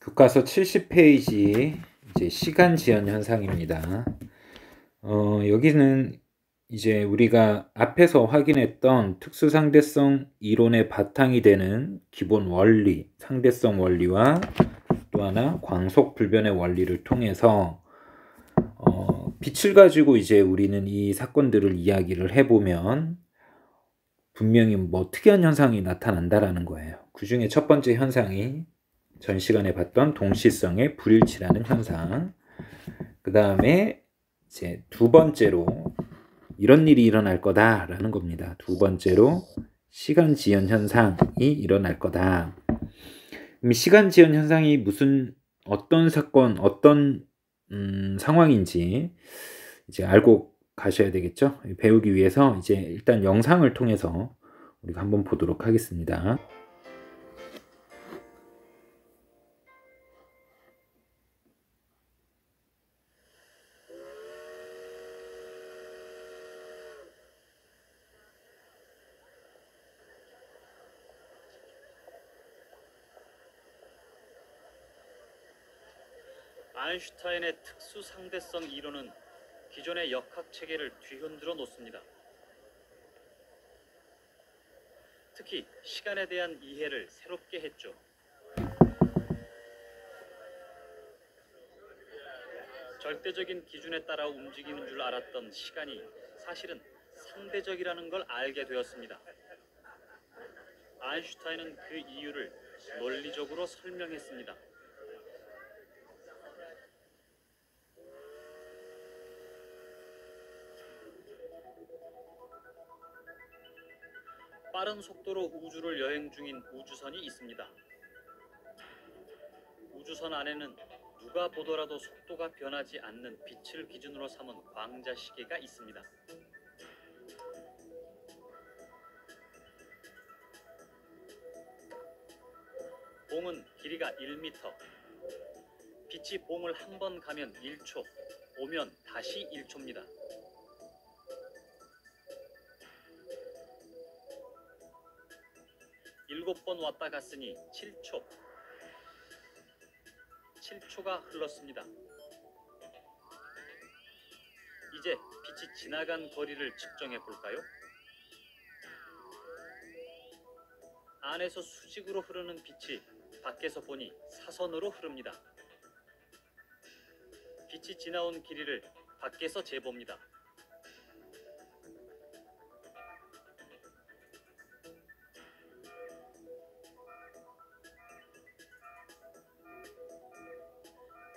교과서 70페이지 이제 시간 지연 현상입니다. 여기는 이제 우리가 앞에서 확인했던 특수상대성 이론의 바탕이 되는 기본 원리, 상대성 원리와 또 하나 광속불변의 원리를 통해서 빛을 가지고 이제 우리는 이 사건들을 이야기를 해보면 분명히 뭐 특이한 현상이 나타난다라는 거예요. 그 중에 첫 번째 현상이 전 시간에 봤던 동시성의 불일치라는 현상. 그 다음에 이제 두 번째로 이런 일이 일어날 거다라는 겁니다. 두 번째로 시간 지연 현상이 일어날 거다. 그럼 시간 지연 현상이 어떤 사건, 어떤 상황인지 이제 알고 가셔야 되겠죠. 배우기 위해서 이제 일단 영상을 통해서 우리가 한번 보도록 하겠습니다. 아인슈타인의 특수상대성 이론은 기존의 역학 체계를 뒤흔들어 놓습니다. 특히 시간에 대한 이해를 새롭게 했죠. 절대적인 기준에 따라 움직이는 줄 알았던 시간이 사실은 상대적이라는 걸 알게 되었습니다. 아인슈타인은 그 이유를 논리적으로 설명했습니다. 빠른 속도로 우주를 여행 중인 우주선이 있습니다. 우주선 안에는 누가 보더라도 속도가 변하지 않는 빛을 기준으로 삼은 광자 시계가 있습니다. 봉은 길이가 1m. 빛이 봉을 한 번 가면 1초, 오면 다시 1초입니다. 일곱 번 왔다 갔으니 7초. 7초가 흘렀습니다. 이제 빛이 지나간 거리를 측정해 볼까요? 안에서 수직으로 흐르는 빛이 밖에서 보니 사선으로 흐릅니다. 빛이 지나온 길이를 밖에서 재봅니다.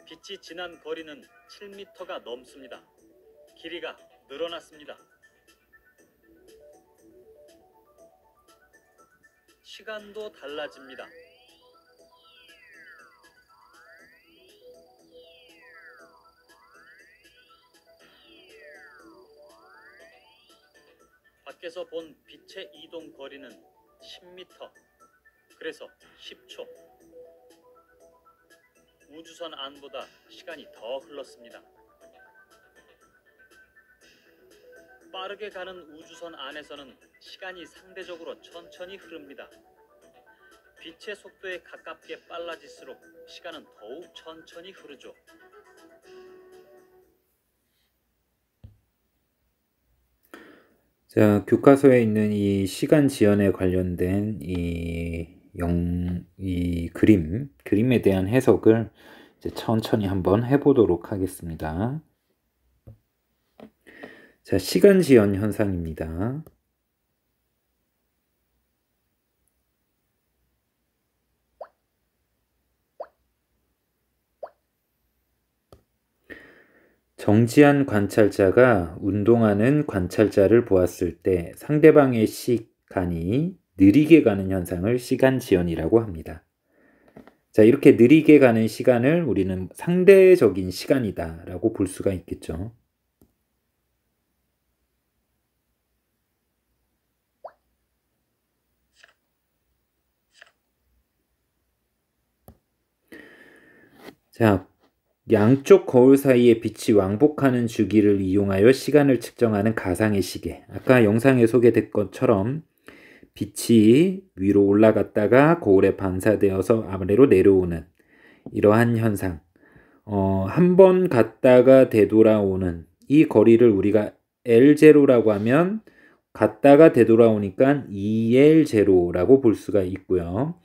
빛이 지난 거리는 7m가 넘습니다. 길이가 늘어났습니다. 시간도 달라집니다. 밖에서 본 빛의 이동 거리는 10m, 그래서 10초. 우주선 안보다 시간이 더 흘렀습니다. 빠르게 가는 우주선 안에서는 시간이 상대적으로 천천히 흐릅니다. 빛의 속도에 가깝게 빨라질수록 시간은 더욱 천천히 흐르죠. 자, 교과서에 있는 이 시간 지연에 관련된 이 그림에 대한 해석을 이제 천천히 한번 해보도록 하겠습니다. 자, 시간 지연 현상입니다. 정지한 관찰자가 운동하는 관찰자를 보았을 때 상대방의 시간이 느리게 가는 현상을 시간 지연이라고 합니다. 자, 이렇게 느리게 가는 시간을 우리는 상대적인 시간이다 라고 볼 수가 있겠죠. 자, 양쪽 거울 사이의 빛이 왕복하는 주기를 이용하여 시간을 측정하는 가상의 시계. 아까 영상에 소개된 것처럼 빛이 위로 올라갔다가 거울에 반사되어서 아래로 내려오는 이러한 현상. 한 번 갔다가 되돌아오는 이 거리를 우리가 L0라고 하면 갔다가 되돌아오니까 2L0라고 볼 수가 있고요.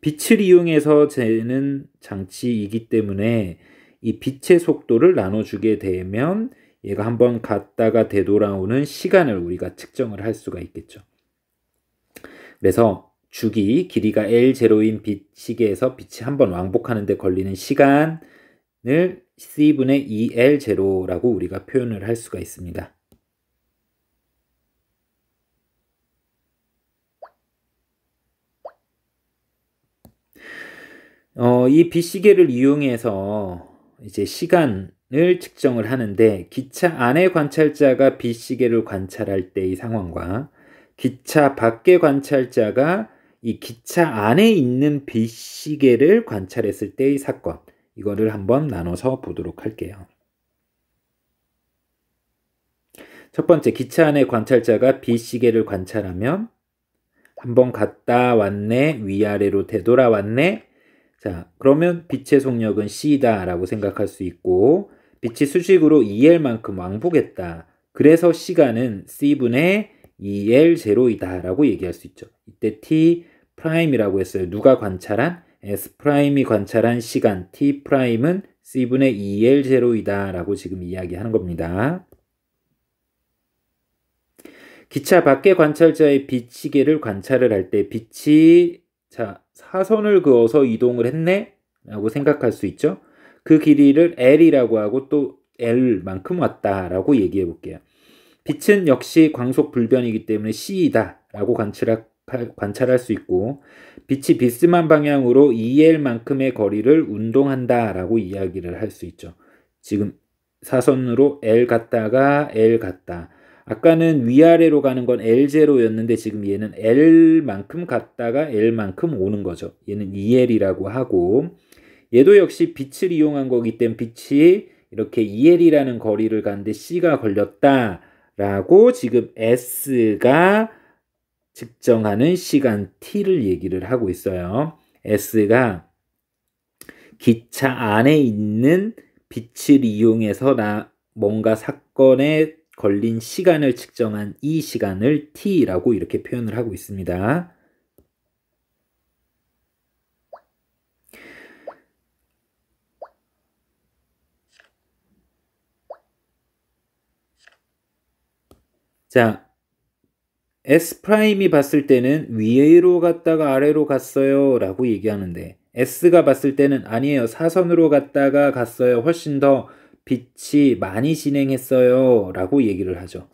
빛을 이용해서 재는 장치이기 때문에 이 빛의 속도를 나눠주게 되면 얘가 한번 갔다가 되돌아오는 시간을 우리가 측정을 할 수가 있겠죠. 그래서 주기 길이가 L0인 빛 시계에서 빛이 한번 왕복하는 데 걸리는 시간을 C분의 2L0라고 우리가 표현을 할 수가 있습니다. 이 빛시계를 이용해서 이제 시간을 측정을 하는데 기차 안의 관찰자가 빛시계를 관찰할 때의 상황과 기차 밖의 관찰자가 이 기차 안에 있는 빛시계를 관찰했을 때의 사건, 이거를 한번 나눠서 보도록 할게요. 첫 번째, 기차 안의 관찰자가 빛시계를 관찰하면 한번 갔다 왔네, 위아래로 되돌아왔네. 자, 그러면 빛의 속력은 C다 라고 생각할 수 있고 빛이 수직으로 2L만큼 왕복했다. 그래서 시간은 C분의 2L0이다 라고 얘기할 수 있죠. 이때 T'이라고 했어요. 누가 관찰한? S'이 관찰한 시간 T'은 C분의 2L0이다 라고 지금 이야기하는 겁니다. 기차 밖의 관찰자의 빛 시계를 관찰을 할 때 빛이 사선을 그어서 이동을 했네? 라고 생각할 수 있죠. 그 길이를 L이라고 하고 또 L만큼 왔다 라고 얘기해 볼게요. 빛은 역시 광속 불변이기 때문에 C이다 라고 관찰할 수 있고 빛이 비스만 방향으로 2L만큼의 거리를 운동한다 라고 이야기를 할 수 있죠. 지금 사선으로 L 갔다가 L 갔다. 아까는 위아래로 가는 건 L0였는데 지금 얘는 L만큼 갔다가 L만큼 오는 거죠. 얘는 2L이라고 하고 얘도 역시 빛을 이용한 거기 때문에 빛이 이렇게 2L이라는 거리를 가는데 C가 걸렸다라고 지금 S가 측정하는 시간 T를 얘기를 하고 있어요. S가 기차 안에 있는 빛을 이용해서 뭔가 사건에 걸린 시간을 측정한 이 시간을 T라고 이렇게 표현을 하고 있습니다. 자, S'이 봤을 때는 위로 갔다가 아래로 갔어요 라고 얘기하는데 S가 봤을 때는 아니에요. 사선으로 갔다가 갔어요. 훨씬 더 빛이 많이 진행했어요 라고 얘기를 하죠.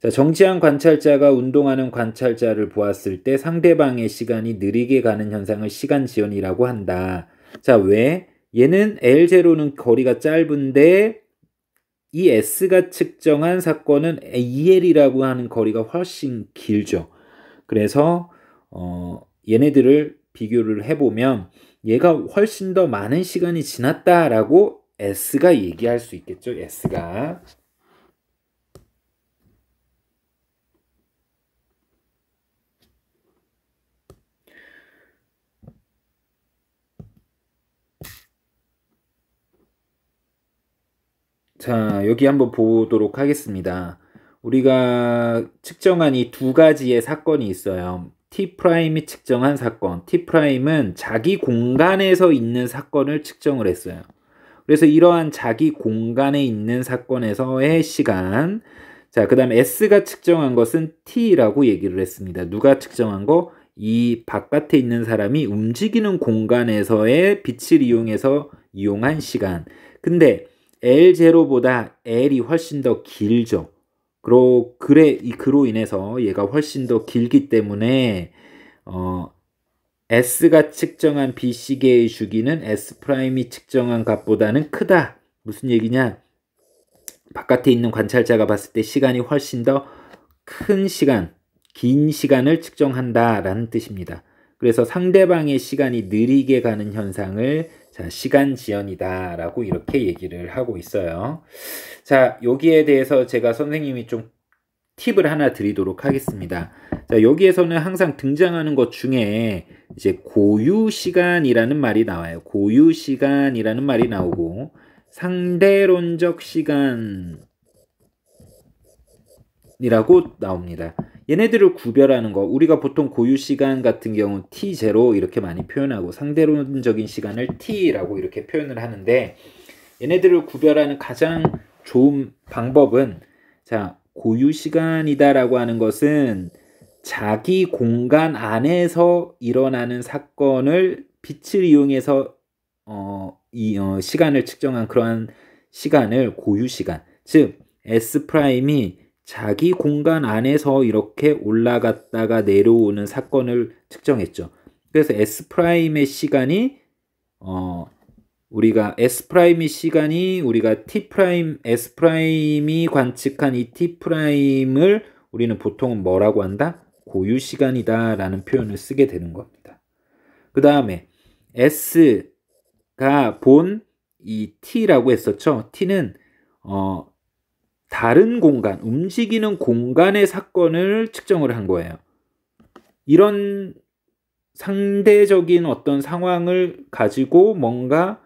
자, 정지한 관찰자가 운동하는 관찰자를 보았을 때 상대방의 시간이 느리게 가는 현상을 시간 지연이라고 한다. 자, 왜? 얘는 L0는 거리가 짧은데 이 S가 측정한 사건은 2L이라고 하는 거리가 훨씬 길죠. 그래서 얘네들을 비교를 해보면 얘가 훨씬 더 많은 시간이 지났다라고 S가 얘기할 수 있겠죠. S가. 자, 여기 한번 보도록 하겠습니다. 우리가 측정한 이 두 가지의 사건이 있어요. T'이 측정한 사건. T'은 자기 공간에서 있는 사건을 측정을 했어요. 그래서 이러한 자기 공간에 있는 사건에서의 시간. 자, 그 다음에 S가 측정한 것은 T라고 얘기를 했습니다. 누가 측정한 거? 이 바깥에 있는 사람이 움직이는 공간에서의 빛을 이용한 시간. 근데 L0보다 L이 훨씬 더 길죠. 그로 인해서 얘가 훨씬 더 길기 때문에 S가 측정한 B시계의 주기는 S'이 측정한 값보다는 크다. 무슨 얘기냐? 바깥에 있는 관찰자가 봤을 때 시간이 훨씬 더 큰 시간, 긴 시간을 측정한다라는 뜻입니다. 그래서 상대방의 시간이 느리게 가는 현상을 시간 지연이다 라고 이렇게 얘기를 하고 있어요. 자, 여기에 대해서 제가 선생님이 좀 팁을 하나 드리도록 하겠습니다. 자, 여기에서는 항상 등장하는 것 중에 이제 고유시간이라는 말이 나와요. 고유시간이라는 말이 나오고 상대론적 시간이라고 나옵니다. 얘네들을 구별하는 거, 우리가 보통 고유시간 같은 경우 T0 이렇게 많이 표현하고 상대론적인 시간을 T라고 이렇게 표현을 하는데, 얘네들을 구별하는 가장 좋은 방법은, 자, 고유시간이다라고 하는 것은 자기 공간 안에서 일어나는 사건을 빛을 이용해서 시간을 측정한 그러한 시간을 고유시간, 즉 S'이 자기 공간 안에서 이렇게 올라갔다가 내려오는 사건을 측정했죠. 그래서 S'의 시간이 우리가 S'의 시간이 우리가 T', S'이 관측한 이 T'을 우리는 보통 뭐라고 한다? 고유시간이다 라는 표현을 쓰게 되는 겁니다. 그 다음에 S가 본 이 T라고 했었죠. T는 다른 공간, 움직이는 공간의 사건을 측정을 한 거예요. 이런 상대적인 어떤 상황을 가지고 뭔가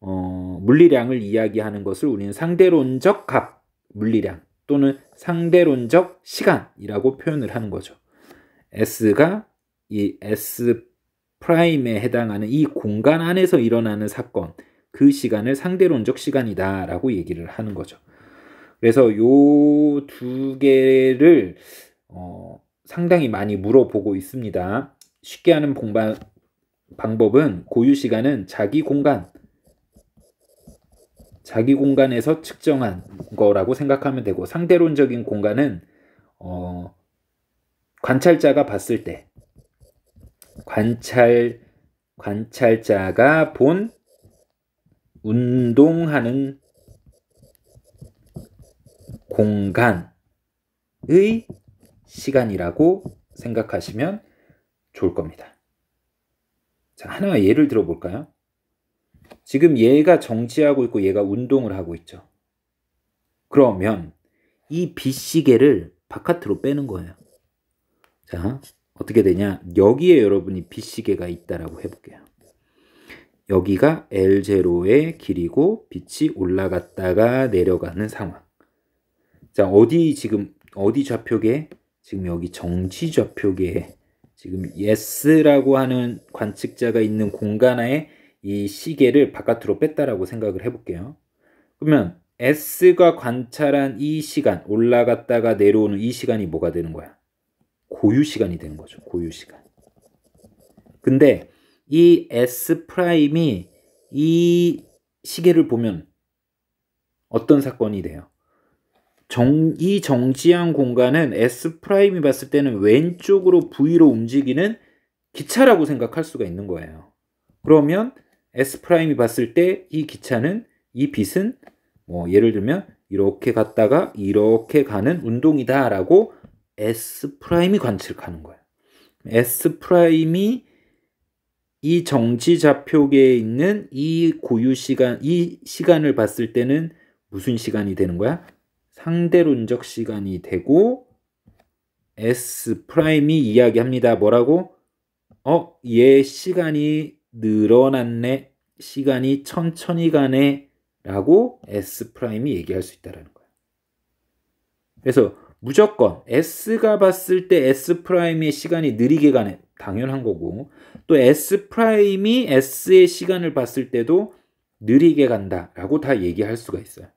물리량을 이야기하는 것을 우리는 상대론적 값, 물리량 또는 상대론적 시간이라고 표현을 하는 거죠. S가 이 S'에 해당하는 이 공간 안에서 일어나는 사건, 그 시간을 상대론적 시간이다 라고 얘기를 하는 거죠. 그래서 요 두 개를 상당히 많이 물어보고 있습니다. 쉽게 하는 방법은 고유시간은 자기 공간에서 측정한 거라고 생각하면 되고, 상대론적인 공간은 관찰자가 봤을 때 관찰자가 본 운동하는 공간의 시간이라고 생각하시면 좋을 겁니다. 자, 하나 예를 들어볼까요? 지금 얘가 정지하고 있고 얘가 운동을 하고 있죠. 그러면 이 빛시계를 바깥으로 빼는 거예요. 자, 어떻게 되냐? 여기에 여러분이 빛시계가 있다라고 해볼게요. 여기가 L0의 길이고 빛이 올라갔다가 내려가는 상황. 자, 어디 좌표계? 지금 여기 정지 좌표계에 지금 S라고 하는 관측자가 있는 공간 안에 이 시계를 바깥으로 뺐다라고 생각을 해볼게요. 그러면 S가 관찰한 이 시간, 올라갔다가 내려오는 이 시간이 뭐가 되는 거야? 고유시간이 되는 거죠. 고유시간. 근데 이 S'이 이 시계를 보면 어떤 사건이 돼요? 이 정지한 공간은 S'이 봤을 때는 왼쪽으로 V로 움직이는 기차라고 생각할 수가 있는 거예요. 그러면 S'이 봤을 때 이 기차는, 이 빛은 뭐 예를 들면 이렇게 갔다가 이렇게 가는 운동이다 라고 S'이 관측하는 거예요. S'이 이 정지 좌표계에 있는 이 고유시간, 이 시간을 봤을 때는 무슨 시간이 되는 거야? 상대론적 시간이 되고, S'이 이야기합니다. 뭐라고? 얘 시간이 늘어났네, 시간이 천천히 가네 라고 S'이 얘기할 수 있다는 거예요. 그래서 무조건 S가 봤을 때 S'의 시간이 느리게 가네, 당연한 거고, 또 S'이 S의 시간을 봤을 때도 느리게 간다 라고 다 얘기할 수가 있어요.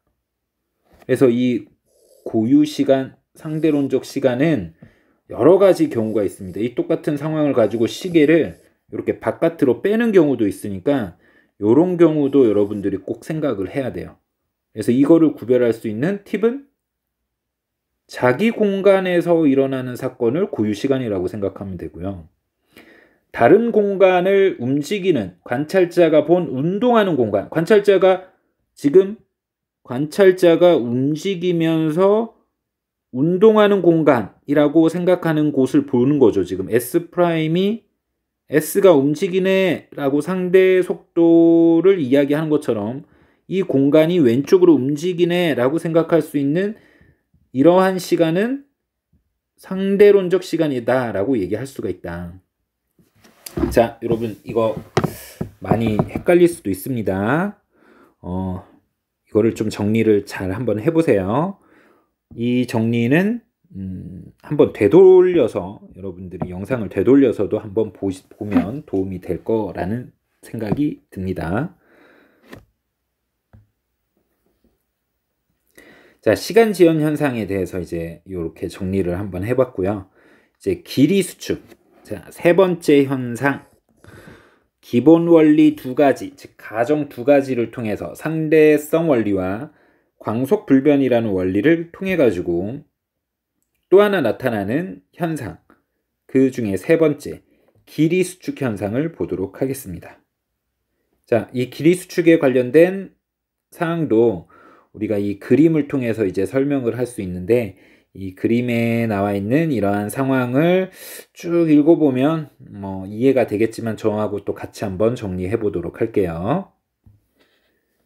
그래서 이 고유시간, 상대론적 시간은 여러 가지 경우가 있습니다. 이 똑같은 상황을 가지고 시계를 이렇게 바깥으로 빼는 경우도 있으니까 이런 경우도 여러분들이 꼭 생각을 해야 돼요. 그래서 이거를 구별할 수 있는 팁은 자기 공간에서 일어나는 사건을 고유시간이라고 생각하면 되고요. 다른 공간을 움직이는, 관찰자가 본 운동하는 공간, 관찰자가 움직이면서 운동하는 공간이라고 생각하는 곳을 보는 거죠. 지금 S가 움직이네 라고 상대 속도를 이야기하는 것처럼 이 공간이 왼쪽으로 움직이네 라고 생각할 수 있는 이러한 시간은 상대론적 시간이다라고 얘기할 수가 있다. 자, 여러분 이거 많이 헷갈릴 수도 있습니다. 이거를 좀 정리를 잘 한번 해보세요. 이 정리는 한번 되돌려서 여러분들이 영상을 되돌려서도 한번 보면 도움이 될 거라는 생각이 듭니다. 자, 시간 지연 현상에 대해서 이제 이렇게 정리를 한번 해봤고요. 이제 길이 수축. 자, 세 번째 현상. 기본 원리 두 가지, 즉 가정 두 가지를 통해서 상대성 원리와 광속 불변이라는 원리를 통해 가지고 또 하나 나타나는 현상. 그 중에 세 번째, 길이 수축 현상을 보도록 하겠습니다. 자, 이 길이 수축에 관련된 사항도 우리가 이 그림을 통해서 이제 설명을 할 수 있는데, 이 그림에 나와 있는 이러한 상황을 쭉 읽어보면 뭐 이해가 되겠지만 저하고 또 같이 한번 정리해 보도록 할게요.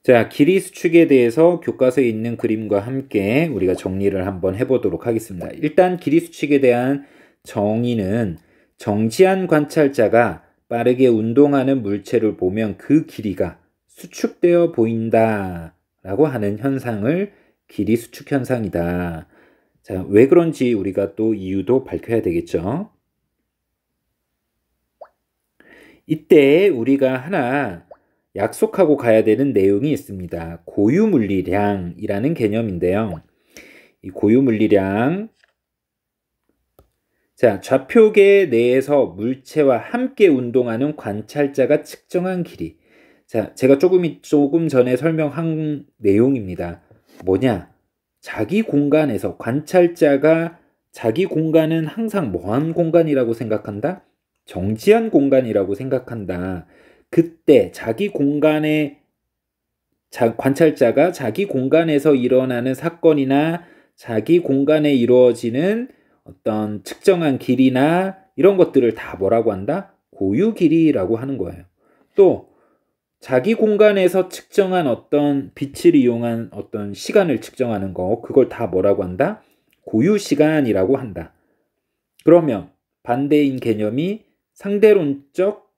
자, 길이 수축에 대해서 교과서에 있는 그림과 함께 우리가 정리를 한번 해보도록 하겠습니다. 일단 길이 수축에 대한 정의는 정지한 관찰자가 빠르게 운동하는 물체를 보면 그 길이가 수축되어 보인다 라고 하는 현상을 길이 수축 현상이다. 자, 왜 그런지 우리가 또 이유도 밝혀야 되겠죠. 이때 우리가 하나 약속하고 가야 되는 내용이 있습니다. 고유물리량이라는 개념인데요. 이 고유물리량, 자, 좌표계 내에서 물체와 함께 운동하는 관찰자가 측정한 길이. 자, 제가 조금 전에 설명한 내용입니다. 뭐냐? 자기 공간에서 관찰자가 자기 공간은 항상 뭐한 공간이라고 생각한다? 정지한 공간이라고 생각한다. 그때 자기 공간에 관찰자가 자기 공간에서 일어나는 사건이나 자기 공간에 이루어지는 어떤 측정한 길이나 이런 것들을 다 뭐라고 한다? 고유 길이라고 하는 거예요. 또 자기 공간에서 측정한 어떤 빛을 이용한 어떤 시간을 측정하는 거, 그걸 다 뭐라고 한다? 고유 시간이라고 한다. 그러면 반대인 개념이 상대론적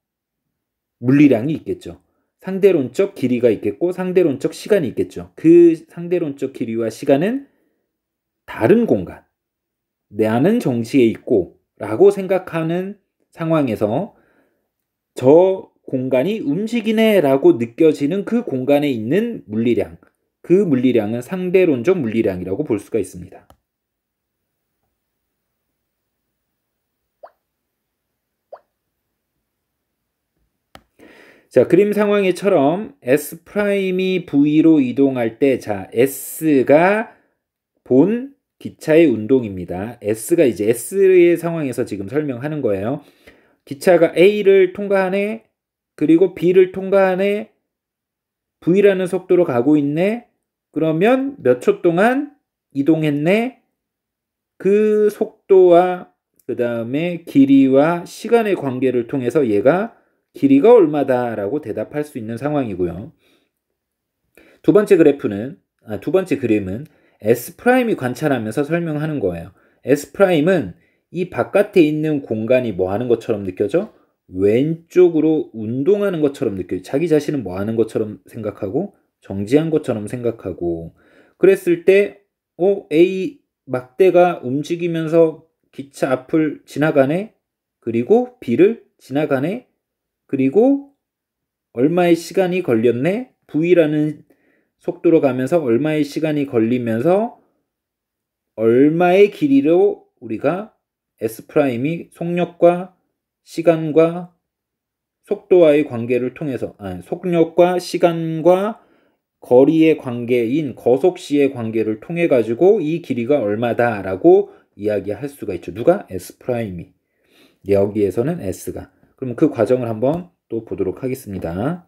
물리량이 있겠죠. 상대론적 길이가 있겠고 상대론적 시간이 있겠죠. 그 상대론적 길이와 시간은 다른 공간, 나는 정지에 있고 라고 생각하는 상황에서 저 공간이 움직이네 라고 느껴지는 그 공간에 있는 물리량, 그 물리량은 상대론적 물리량이라고 볼 수가 있습니다. 자, 그림 상황에처럼 S'이 V로 이동할 때, 자, S가 본 기차의 운동입니다. S가 이제 S의 상황에서 지금 설명하는 거예요. 기차가 A를 통과하네, 그리고 B를 통과하네, V라는 속도로 가고 있네. 그러면 몇 초 동안 이동했네. 그 속도와 그 다음에 길이와 시간의 관계를 통해서 얘가 길이가 얼마다 라고 대답할 수 있는 상황이고요. 두 번째 그림은 S'이 관찰하면서 설명하는 거예요. S'은 이 바깥에 있는 공간이 뭐 하는 것처럼 느껴져? 왼쪽으로 운동하는 것처럼 느껴요. 자기 자신은 뭐 하는 것처럼 생각하고 정지한 것처럼 생각하고, 그랬을 때 A 막대가 움직이면서 기차 앞을 지나가네, 그리고 B를 지나가네, 그리고 얼마의 시간이 걸렸네, V라는 속도로 가면서 얼마의 시간이 걸리면서 얼마의 길이로 우리가 S'이 속력과 시간과 속도와의 관계를 통해서, 속력과 시간과 거리의 관계인 거속시의 관계를 통해 가지고 이 길이가 얼마다라고 이야기할 수가 있죠. 누가? S'이. 여기에서는 S가. 그럼 그 과정을 한번 또 보도록 하겠습니다.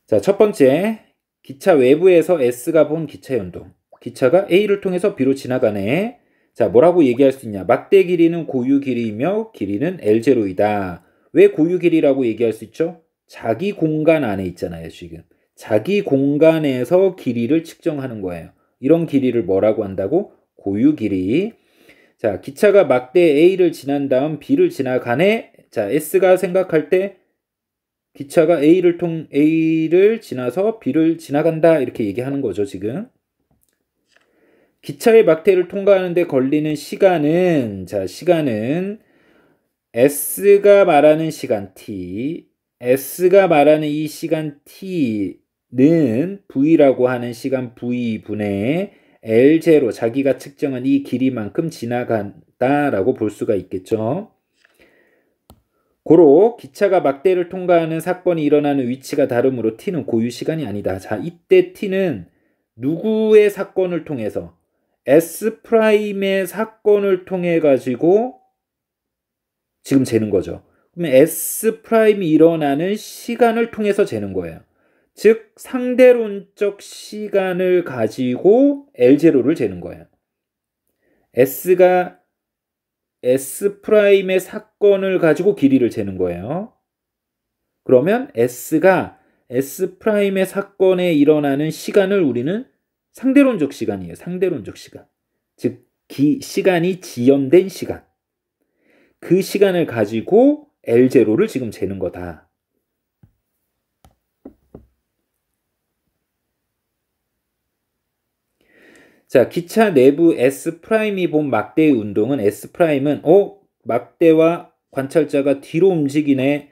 자, 첫 번째, 기차 외부에서 S가 본 기차의 운동. 기차가 A를 통해서 B로 지나가네. 자, 뭐라고 얘기할 수 있냐? 막대 길이는 고유 길이이며 길이는 L0이다. 왜 고유 길이라고 얘기할 수 있죠? 자기 공간 안에 있잖아요, 지금. 자기 공간에서 길이를 측정하는 거예요. 이런 길이를 뭐라고 한다고? 고유 길이. 자, 기차가 막대 A를 지난 다음 B를 지나가네. 자, S가 생각할 때 기차가 A를 지나서 B를 지나간다 이렇게 얘기하는 거죠, 지금. 기차의 막대를 통과하는데 걸리는 시간은, 자, 시간은 S가 말하는 시간 T, S가 말하는 이 시간 T는 V라고 하는 시간 V분의 L0, 자기가 측정한 이 길이만큼 지나간다라고 볼 수가 있겠죠. 고로 기차가 막대를 통과하는 사건이 일어나는 위치가 다르므로 T는 고유 시간이 아니다. 자, 이때 T는 누구의 사건을 통해서? S'의 사건을 통해 가지고 지금 재는 거죠. 그러면 S'이 일어나는 시간을 통해서 재는 거예요. 즉 상대론적 시간을 가지고 L0를 재는 거예요. S가 S'의 사건을 가지고 길이를 재는 거예요. 그러면 S가 S'의 사건에 일어나는 시간을 우리는 상대론적 시간이에요. 상대론적 시간. 즉 시간이 지연된 시간. 그 시간을 가지고 L0를 지금 재는 거다. 자, 기차 내부 S'이 본 막대의 운동은 S'은 막대와 관찰자가 뒤로 움직이네.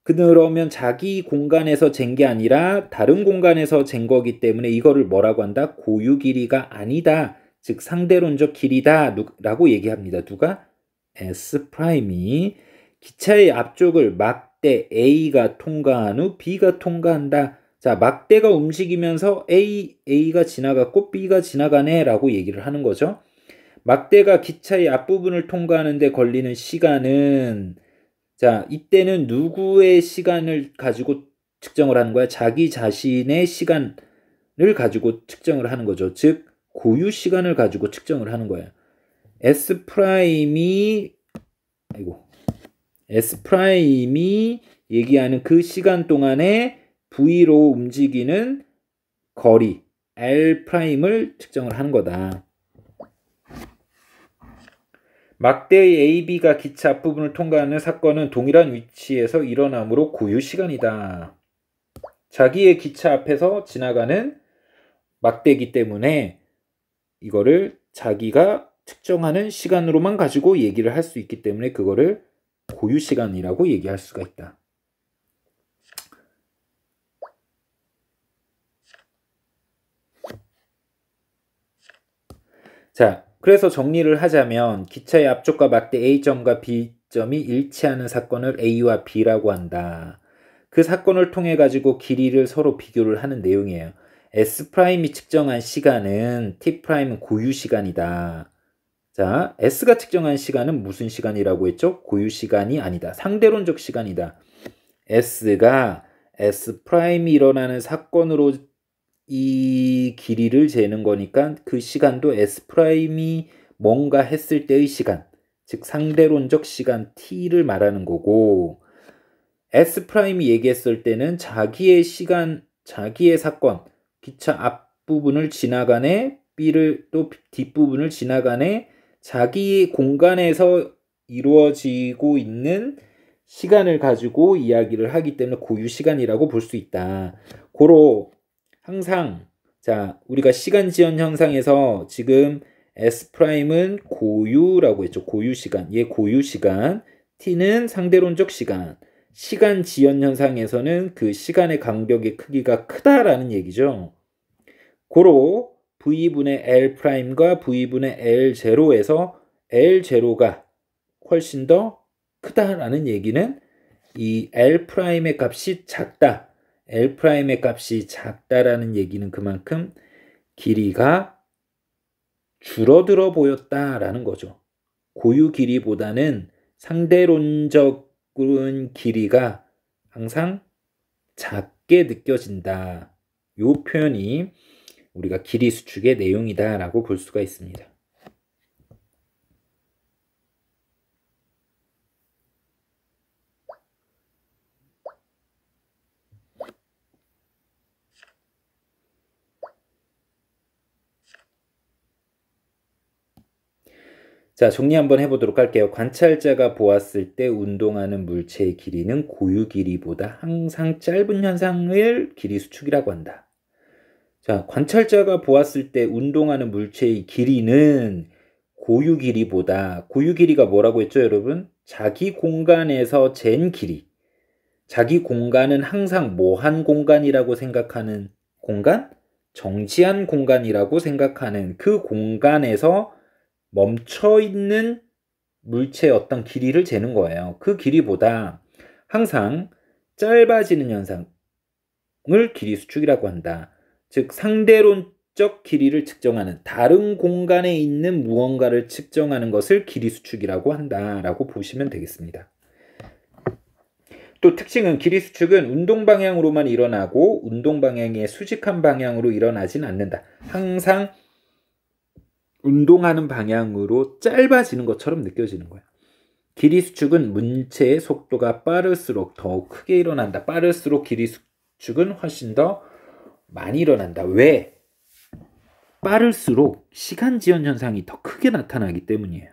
그러면 자기 공간에서 잰 게 아니라 다른 공간에서 잰 거기 때문에 이거를 뭐라고 한다? 고유 길이가 아니다. 즉 상대론적 길이다 라고 얘기합니다. 누가? S'이 기차의 앞쪽을 막대 A가 통과한 후 B가 통과한다. 자, 막대가 움직이면서 A가 지나갔고 B가 지나가네 라고 얘기를 하는 거죠. 막대가 기차의 앞부분을 통과하는데 걸리는 시간은, 자, 이때는 누구의 시간을 가지고 측정을 하는 거야? 자기 자신의 시간을 가지고 측정을 하는 거죠. 즉 고유 시간을 가지고 측정을 하는 거예요. S'이 얘기하는 그 시간 동안에 V로 움직이는 거리 L'을 측정을 하는 거다. 막대의 AB가 기차 앞부분을 통과하는 사건은 동일한 위치에서 일어나므로 고유 시간이다. 자기의 기차 앞에서 지나가는 막대이기 때문에 이거를 자기가 측정하는 시간으로만 가지고 얘기를 할 수 있기 때문에 그거를 고유 시간이라고 얘기할 수가 있다. 자, 그래서 정리를 하자면 기차의 앞쪽과 막대 A점과 B점이 일치하는 사건을 A와 B라고 한다. 그 사건을 통해 가지고 길이를 서로 비교를 하는 내용이에요. S'이 측정한 시간은 T'은 고유 시간이다. 자, S가 측정한 시간은 무슨 시간이라고 했죠? 고유 시간이 아니다. 상대론적 시간이다. S가 S'이 일어나는 사건으로 이 길이를 재는 거니까 그 시간도 S'이 뭔가 했을 때의 시간, 즉 상대론적 시간 T를 말하는 거고, S'이 얘기했을 때는 자기의 시간, 자기의 사건, 기차 앞부분을 지나가네, B를 또 뒷부분을 지나가네, 자기 공간에서 이루어지고 있는 시간을 가지고 이야기를 하기 때문에 고유 시간이라고 볼 수 있다. 고로 항상, 자, 우리가 시간 지연 현상에서 지금 S'은 고유라고 했죠. 고유 시간. 얘 고유 시간. T는 상대론적 시간. 시간 지연 현상에서는 그 시간의 간격의 크기가 크다라는 얘기죠. 고로 V분의 L'과 V분의 L0에서 L0가 훨씬 더 크다라는 얘기는 이 L'의 값이 작다. L'의 값이 작다라는 얘기는 그만큼 길이가 줄어들어 보였다라는 거죠. 고유 길이보다는 상대론적인 길이가 항상 작게 느껴진다. 이 표현이 우리가 길이 수축의 내용이다라고 볼 수가 있습니다. 자, 정리 한번 해보도록 할게요. 관찰자가 보았을 때 운동하는 물체의 길이는 고유 길이보다 항상 짧은 현상을 길이 수축이라고 한다. 자, 관찰자가 보았을 때 운동하는 물체의 길이는 고유 길이보다, 고유 길이가 뭐라고 했죠, 여러분? 자기 공간에서 잰 길이. 자기 공간은 항상 뭐한 공간이라고 생각하는 공간? 정지한 공간이라고 생각하는 그 공간에서 멈춰있는 물체의 어떤 길이를 재는 거예요. 그 길이보다 항상 짧아지는 현상을 길이 수축이라고 한다. 즉 상대론적 길이를 측정하는, 다른 공간에 있는 무언가를 측정하는 것을 길이 수축이라고 한다라고 보시면 되겠습니다. 또 특징은 길이 수축은 운동 방향으로만 일어나고 운동 방향의 수직한 방향으로 일어나진 않는다. 항상 운동하는 방향으로 짧아지는 것처럼 느껴지는 거야. 길이 수축은 물체의 속도가 빠를수록 더욱 크게 일어난다. 빠를수록 길이 수축은 훨씬 더 많이 일어난다. 왜? 빠를수록 시간 지연 현상이 더 크게 나타나기 때문이에요.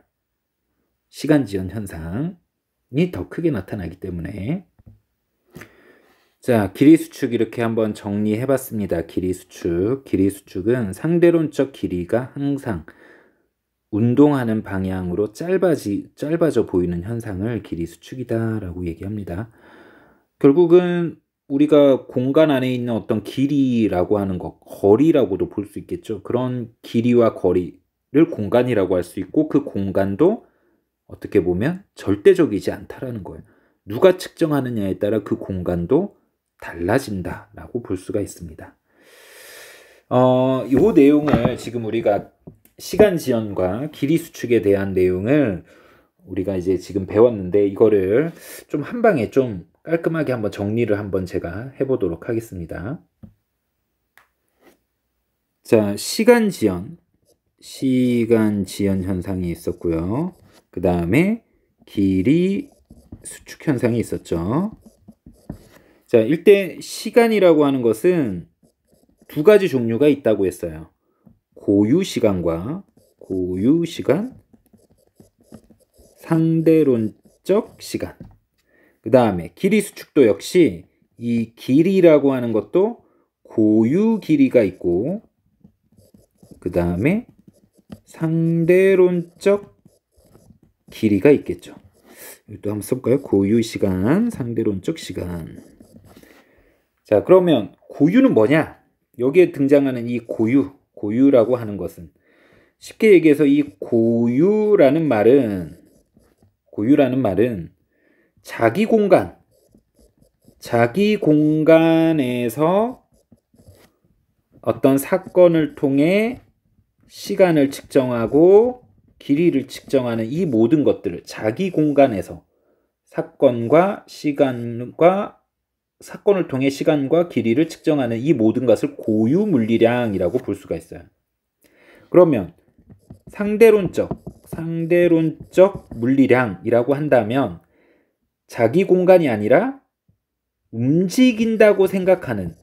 시간 지연 현상이 더 크게 나타나기 때문에. 자, 길이 수축 이렇게 한번 정리해 봤습니다. 길이 수축. 길이 수축은 상대론적 길이가 항상 운동하는 방향으로 짧아져 보이는 현상을 길이 수축이다라고 얘기합니다. 결국은 우리가 공간 안에 있는 어떤 길이라고 하는 것, 거리라고도 볼 수 있겠죠. 그런 길이와 거리를 공간이라고 할 수 있고, 그 공간도 어떻게 보면 절대적이지 않다라는 거예요. 누가 측정하느냐에 따라 그 공간도 달라진다라고 볼 수가 있습니다. 이 내용을 지금 우리가 시간 지연과 길이 수축에 대한 내용을 우리가 이제 지금 배웠는데, 이거를 좀 한 방에 좀 깔끔하게 한번 정리를 한번 제가 해보도록 하겠습니다. 자, 시간 지연 현상이 있었고요. 그 다음에 길이 수축 현상이 있었죠. 자, 일단 시간이라고 하는 것은 두 가지 종류가 있다고 했어요. 고유 시간, 상대론적 시간. 그 다음에 길이 수축도 역시 이 길이라고 하는 것도 고유 길이가 있고, 그 다음에 상대론적 길이가 있겠죠. 또 한번 써볼까요? 고유 시간, 상대론적 시간. 자, 그러면 고유는 뭐냐? 여기에 등장하는 이 고유라고 하는 것은, 쉽게 얘기해서 이 고유라는 말은 자기 공간에서 어떤 사건을 통해 시간을 측정하고 길이를 측정하는 이 모든 것들을 자기 공간에서 사건을 통해 시간과 길이를 측정하는 이 모든 것을 고유 물리량이라고 볼 수가 있어요. 그러면 상대론적 물리량이라고 한다면 자기 공간이 아니라 움직인다고 생각하는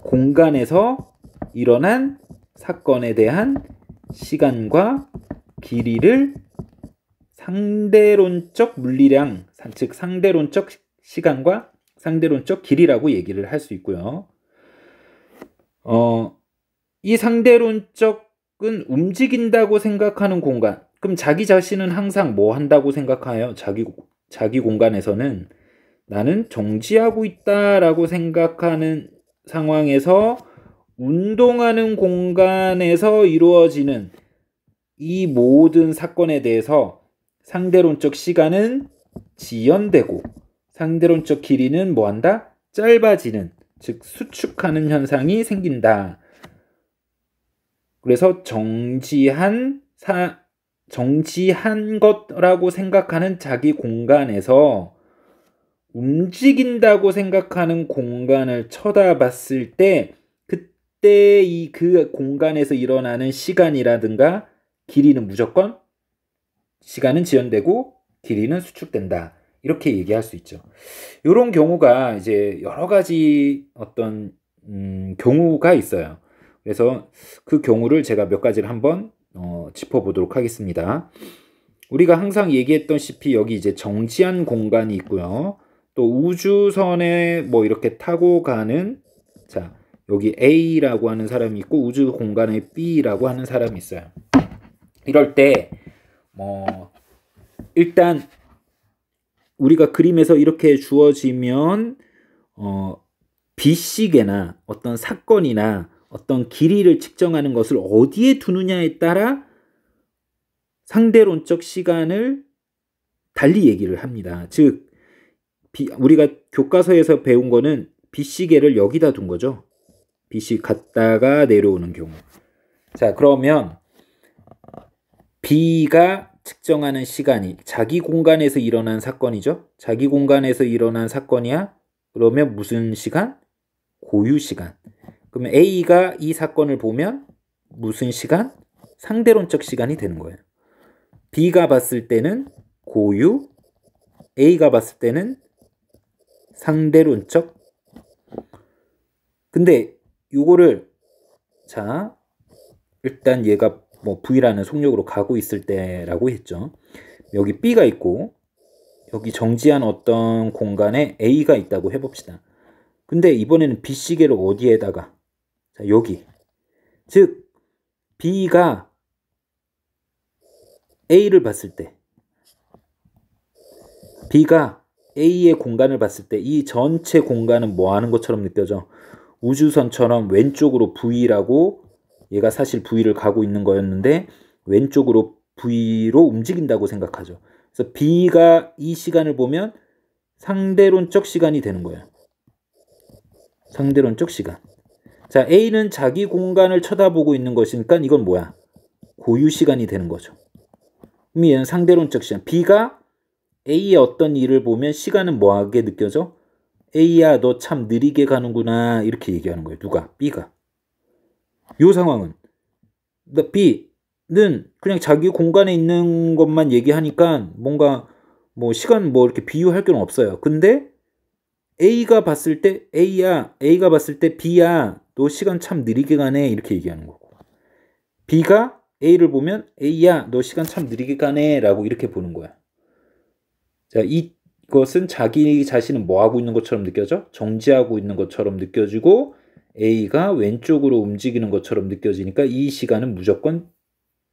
공간에서 일어난 사건에 대한 시간과 길이를 상대론적 물리량, 즉 상대론적 시간과 상대론적 길이라고 얘기를 할 수 있고요. 이 상대론적은 움직인다고 생각하는 공간. 그럼 자기 자신은 항상 뭐 한다고 생각해요? 자기 공간에서는 나는 정지하고 있다라고 생각하는 상황에서 운동하는 공간에서 이루어지는 이 모든 사건에 대해서 상대론적 시간은 지연되고 상대론적 길이는 뭐한다? 짧아지는, 즉 수축하는 현상이 생긴다. 그래서 정지한 것라고 생각하는 자기 공간에서 움직인다고 생각하는 공간을 쳐다봤을 때, 그때 그 공간에서 일어나는 시간이라든가 길이는 무조건, 시간은 지연되고 길이는 수축된다. 이렇게 얘기할 수 있죠. 이런 경우가 이제 여러 가지 어떤 경우가 있어요. 그래서 그 경우를 제가 몇 가지를 한번 짚어보도록 하겠습니다. 우리가 항상 얘기했던시피 여기 이제 정지한 공간이 있고요. 또 우주선에 뭐 이렇게 타고 가는, 자, 여기 A라고 하는 사람이 있고 우주 공간에 B라고 하는 사람이 있어요. 이럴 때 일단 우리가 그림에서 이렇게 주어지면 B시계나 어떤 사건이나 어떤 길이를 측정하는 것을 어디에 두느냐에 따라 상대론적 시간을 달리 얘기를 합니다. 즉 우리가 교과서에서 배운 거는 B시계를 여기다 둔 거죠. B시 갔다가 내려오는 경우. 자, 그러면 B가 측정하는 시간이 자기 공간에서 일어난 사건이죠. 자기 공간에서 일어난 사건이야. 그러면 무슨 시간? 고유 시간. 그러면 A가 이 사건을 보면 무슨 시간? 상대론적 시간이 되는 거예요. B가 봤을 때는 고유, A가 봤을 때는 상대론적. 근데 요거를, 자, 일단 얘가 뭐 V라는 속력으로 가고 있을 때라고 했죠. 여기 B가 있고 여기 정지한 어떤 공간에 A가 있다고 해봅시다. 근데 이번에는 B시계를 어디에다가, 자, 여기. 즉 B가 A를 봤을 때, B가 A의 공간을 봤을 때 이 전체 공간은 뭐 하는 것처럼 느껴져? 우주선처럼 왼쪽으로 V라고, 얘가 사실 V를 가고 있는 거였는데 왼쪽으로 V로 움직인다고 생각하죠. 그래서 B가 이 시간을 보면 상대론적 시간이 되는 거예요. 상대론적 시간. 자, A는 자기 공간을 쳐다보고 있는 것이니까 이건 뭐야? 고유 시간이 되는 거죠. 그럼 얘는 상대론적 시간. B가 A의 어떤 일을 보면 시간은 뭐하게 느껴져? A야, 너 참 느리게 가는구나, 이렇게 얘기하는 거예요. 누가? B가. 이 상황은 B는 그냥 자기 공간에 있는 것만 얘기하니까 뭔가 뭐 시간 뭐 이렇게 비유할 건 없어요. 근데 A가 봤을 때 A가 봤을 때 B야, 너 시간 참 느리게 가네, 이렇게 얘기하는 거고, B가 A를 보면 A야, 너 시간 참 느리게 가네 라고 이렇게 보는 거야. 자, 이것은 자기 자신은 뭐 하고 있는 것처럼 느껴져? 정지하고 있는 것처럼 느껴지고 A가 왼쪽으로 움직이는 것처럼 느껴지니까 이 시간은 무조건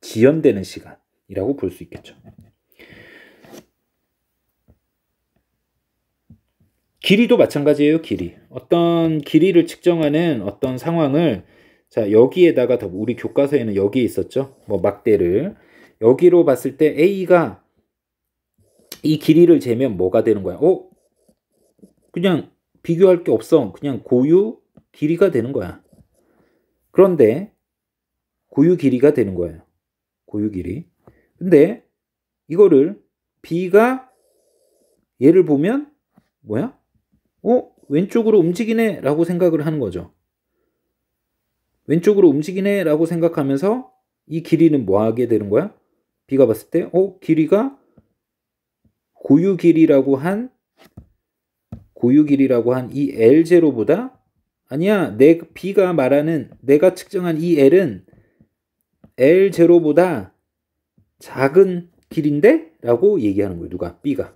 지연되는 시간이라고 볼 수 있겠죠. 길이도 마찬가지예요. 길이. 어떤 길이를 측정하는 어떤 상황을, 자, 여기에다가 더, 우리 교과서에는 여기에 있었죠. 뭐 막대를 여기로 봤을 때 A가 이 길이를 재면 뭐가 되는 거야? 그냥 비교할 게 없어. 그냥 고유 길이가 되는 거야. 그런데 고유 길이가 되는 거예요. 고유 길이. 근데 이거를 B가 얘를 보면 뭐야? 왼쪽으로 움직이네 라고 생각을 하는 거죠. 왼쪽으로 움직이네 라고 생각하면서 이 길이는 뭐 하게 되는 거야? B가 봤을 때 길이가 고유 길이라고 한 이 L0보다, 아니야, B가 말하는, 내가 측정한 이 L은 L0보다 작은 길인데? 라고 얘기하는 거예요. 누가? B가.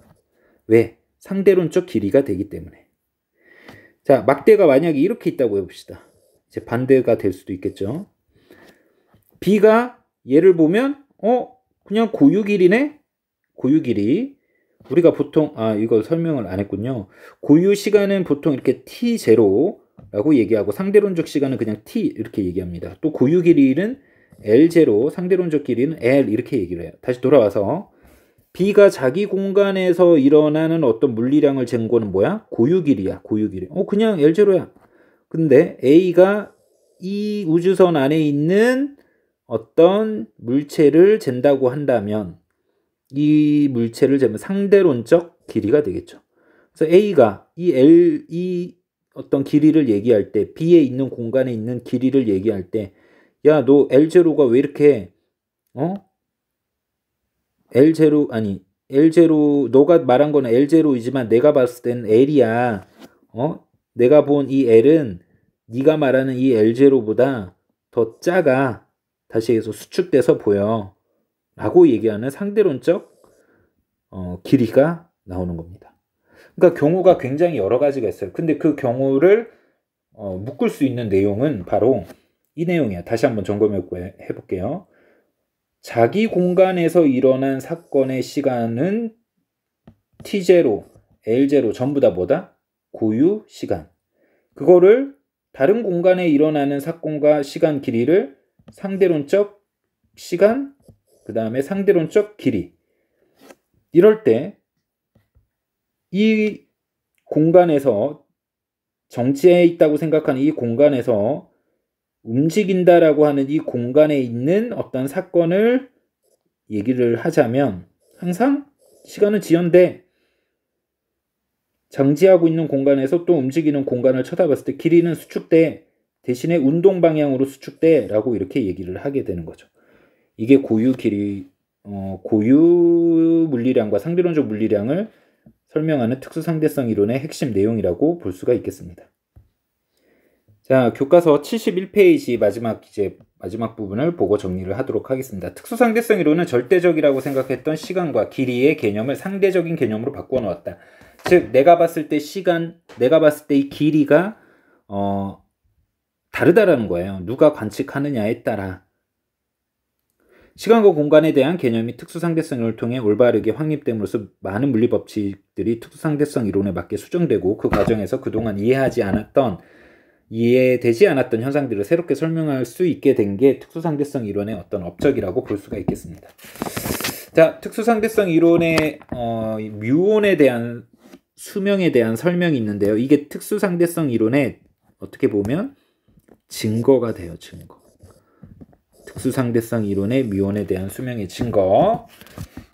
왜? 상대론적 길이가 되기 때문에. 자, 막대가 만약에 이렇게 있다고 해봅시다. 이제 반대가 될 수도 있겠죠. B가 얘를 보면 그냥 고유 길이네? 고유 길이. 우리가 보통, 이거 설명을 안 했군요. 고유 시간은 보통 이렇게 T0라고 얘기하고 상대론적 시간은 그냥 T 이렇게 얘기합니다. 또 고유 길이는 L0, 상대론적 길이는 L 이렇게 얘기를 해요. 다시 돌아와서 B가 자기 공간에서 일어나는 어떤 물리량을 잰 거는 뭐야? 고유 길이야. 고유 길이. 그냥 L0야. 근데 A가 이 우주선 안에 있는 어떤 물체를 잰다고 한다면 이 물체를 재면 상대론적 길이가 되겠죠. 그래서 A가 이 어떤 길이를 얘기할 때, B에 있는 공간에 있는 길이를 얘기할 때, 야, 너 L0가 왜 이렇게 L0, 너가 말한 거는 L0이지만 내가 봤을 때는 L이야. 내가 본 이 L은 네가 말하는 이 L0보다 더 작아. 다시 해서 수축돼서 보여. 라고 얘기하는 상대론적 길이가 나오는 겁니다. 그러니까 경우가 굉장히 여러 가지가 있어요. 근데 그 경우를 묶을 수 있는 내용은 바로 이 내용이야. 다시 한번 점검해 볼게요. 자기 공간에서 일어난 사건의 시간은 T0, L0 전부 다 뭐다? 고유 시간. 그거를 다른 공간에 일어나는 사건과 시간 길이를 상대론적 시간, 그 다음에 상대론적 길이. 이럴 때 이 공간에서 정지해 있다고 생각하는 이 공간에서 움직인다라고 하는 이 공간에 있는 어떤 사건을 얘기를 하자면 항상 시간은 지연돼. 정지하고 있는 공간에서 또 움직이는 공간을 쳐다봤을 때 길이는 수축돼. 대신에 운동 방향으로 수축돼 라고 이렇게 얘기를 하게 되는 거죠. 이게 고유 길이, 고유 물리량과 상대론적 물리량을 설명하는 특수상대성 이론의 핵심 내용이라고 볼 수가 있겠습니다. 자, 교과서 71페이지 마지막 부분을 보고 정리를 하도록 하겠습니다. 특수상대성 이론은 절대적이라고 생각했던 시간과 길이의 개념을 상대적인 개념으로 바꿔 놓았다. 즉, 내가 봤을 때 이 길이가 다르다라는 거예요. 누가 관측하느냐에 따라. 시간과 공간에 대한 개념이 특수상대성 이론을 통해 올바르게 확립됨으로써 많은 물리 법칙들이 특수상대성 이론에 맞게 수정되고 그 과정에서 그동안 이해되지 않았던 현상들을 새롭게 설명할 수 있게 된 게 특수상대성 이론의 어떤 업적이라고 볼 수가 있겠습니다. 자, 특수상대성 이론의 뮤온에 대한 수명에 대한 설명이 있는데요. 이게 특수상대성 이론의 어떻게 보면 증거가 돼요. 증거. 특수상대성 이론의 뮤온에 대한 수명의 증거.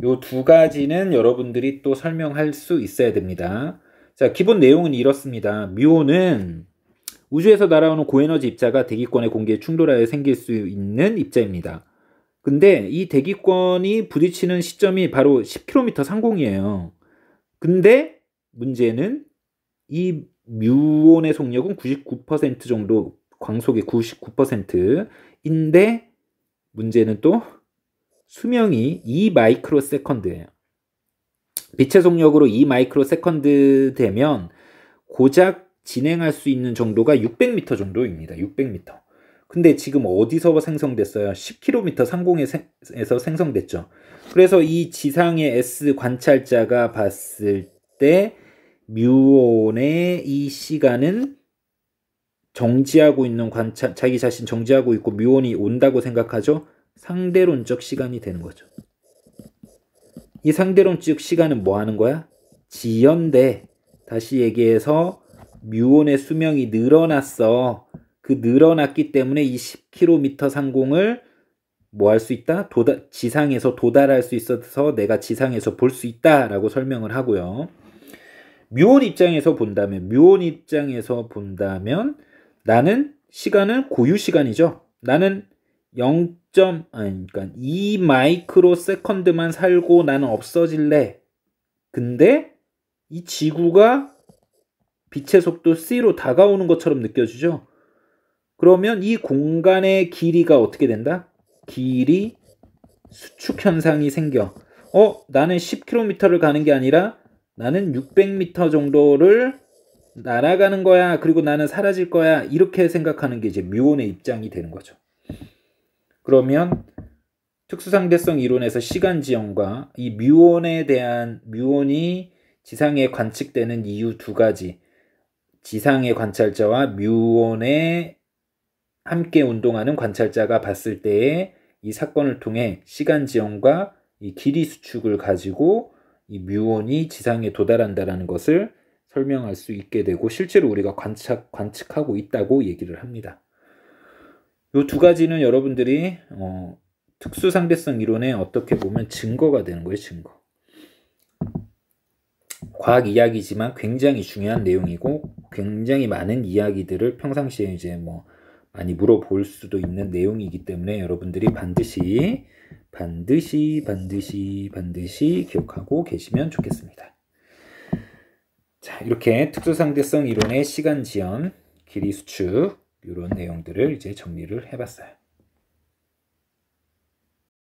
요 두 가지는 여러분들이 또 설명할 수 있어야 됩니다. 자, 기본 내용은 이렇습니다. 뮤온은 우주에서 날아오는 고에너지 입자가 대기권의 공기에 충돌하여 생길 수 있는 입자입니다. 근데 이 대기권이 부딪히는 시점이 바로 10km 상공이에요. 근데 문제는 이 뮤온의 속력은 99% 정도, 광속의 99%인데 문제는 또 수명이 2 마이크로 세컨드예요. 빛의 속력으로 2 마이크로 세컨드 되면 고작 진행할 수 있는 정도가 600m 정도입니다. 600m. 근데 지금 어디서 생성됐어요? 10km 상공에서 생성됐죠. 그래서 이 지상의 S 관찰자가 봤을 때 뮤온의 이 시간은 정지하고 있는 자기 자신 정지하고 있고 뮤온이 온다고 생각하죠. 상대론적 시간이 되는 거죠. 이 상대론적 시간은 뭐 하는 거야? 지연돼. 다시 얘기해서 뮤온의 수명이 늘어났어. 그 늘어났기 때문에 이 10km 상공을 뭐 할 수 있다? 지상에서 도달할 수 있어서 내가 지상에서 볼 수 있다라고 설명을 하고요. 뮤온 입장에서 본다면 나는 시간은 고유 시간이죠. 나는 2 마이크로 세컨드만 살고 나는 없어질래. 근데 이 지구가 빛의 속도 C로 다가오는 것처럼 느껴지죠. 그러면 이 공간의 길이가 어떻게 된다? 길이 수축 현상이 생겨. 나는 10km를 가는 게 아니라 나는 600m 정도를 날아가는 거야. 그리고 나는 사라질 거야. 이렇게 생각하는 게 이제 뮤온의 입장이 되는 거죠. 그러면 특수상대성 이론에서 시간 지연과 이 뮤온이 지상에 관측되는 이유 두 가지. 지상의 관찰자와 뮤온에 함께 운동하는 관찰자가 봤을 때의 이 사건을 통해 시간 지연과 이 길이 수축을 가지고 이 뮤온이 지상에 도달한다는 것을 설명할 수 있게 되고 실제로 우리가 관측하고 있다고 얘기를 합니다. 이 두 가지는 여러분들이 특수상대성 이론에 어떻게 보면 증거가 되는 거예요. 증거. 과학 이야기지만 굉장히 중요한 내용이고 굉장히 많은 이야기들을 평상시에 이제 많이 물어볼 수도 있는 내용이기 때문에 여러분들이 반드시 기억하고 계시면 좋겠습니다. 자, 이렇게 특수상대성 이론의 시간 지연, 길이 수축 이런 내용들을 이제 정리를 해봤어요.